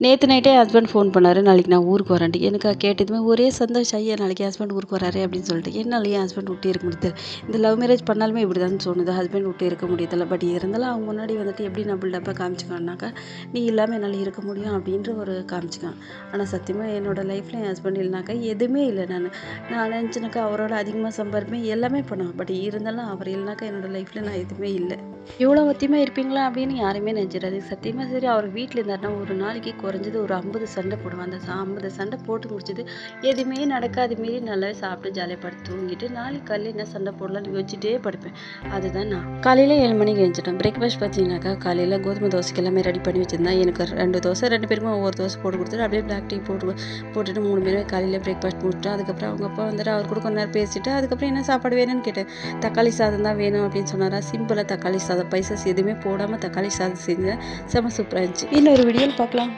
நேத்து நைட்டே என் husband phone பண்ணாரு. நாளைக்கு நான் ஊருக்கு வரேன்ட்டு. எனக்கு கேட்டதுமே ஒரே சந்தோஷம். ஐயா! நாளைக்கு என் ஹஸ்பண்ட் ஊருக்கு வராரே அப்படின்னு சொல்லிட்டு. என்னால என் ஹஸ்பண்ட் விட்டே இருக்க முடியல. இந்த லவ் மேரேஜ் பண்ணாலுமே இப்படிதான்னு தோணுது. ஹஸ்பண்ட் விட்டே இருக்க முடியதில்ல. பட் இருந்தாலும் அவங்க முன்னாடி வந்துட்டு எப்படி நான் பில்டப்பா காமிச்சுக்குவேன்னாக்கா, நீ இல்லாம என்னால இருக்க முடியும் அப்படின்ற ஒரு காமிச்சுக்குவேன். ஆனா சத்தியமா என்னோட லைஃப்ல என் ஹஸ்பண்ட் இல்லனாக்கா எதுவுமே இல்ல நானு. நான் நினச்சேனாக்கா அவரோட அதிகமா சம்பாரிப்பேன். எல்லாமே பண்ணுவேன். பட் இருந்தாலும் அவர் இல்லனாக்கா என்னோட லைஃப்ல நான் எதுவுமே இல்ல. இவ்வளோ ஒத்தியமா இருப்பீங்களா அப்படின்னு யாருமே நினைச்சிடாதீங்க. சத்தியமா சரி அவர் வீட்ல இருந்தாருன்னா ஒரு நாளைக்கு குறைஞ்சது ஒரு 50 சண்டை போடுவேன். அந்த 50 சண்டை போட்டு முடிச்சது எதுவுமே நடக்காத மாரி நல்லா சாப்பிட்டு ஜாலியா படுத்து தூங்கிட்டு நாளைக்கு காலையில என்ன சண்டை போடலாம்னு யோசிச்சுட்டே படுப்பேன். அதுதான் நான். காலையில 7 மணிக்கு எழுந்துட்டேன். பிரேக்ஃபாஸ்ட் பார்த்தீங்கன்னாக்கா காலையில கோதுமை தோசைக்கு எல்லாமே ரெடி பண்ணி வச்சிருந்தேன். எனக்கு 2 தோசை 2 பேருக்கும் ஒவ்வொரு தோசை போட்டு கொடுத்துட்டு அப்படியே பிளாக் டீ போட்டுட்டு 3 பேருமே காலையில பிரேக்ஃபாஸ்ட் முடிச்சிட்டோம். அதுக்கப்புறம் அவங்க அப்பா வந்துட்டு அவர் கூட கொஞ்ச நேரம் பேசிட்டு அதுக்கப்புறம் என்ன சாப்பாடு வேணும்னு கேட்டேன். தக்காளி சாதம் தான் வேணும் அப்படின்னு சொன்னாரா. சிம்பிளாக தக்காளி சாதம் ஸ்பைசஸ் எதுவுமே போடாமல் தக்காளி சாதம் செஞ்சேன். செம சூப்பராக இருந்துச்சு. இன்னொரு வீடியோவில் பார்க்கலாம்.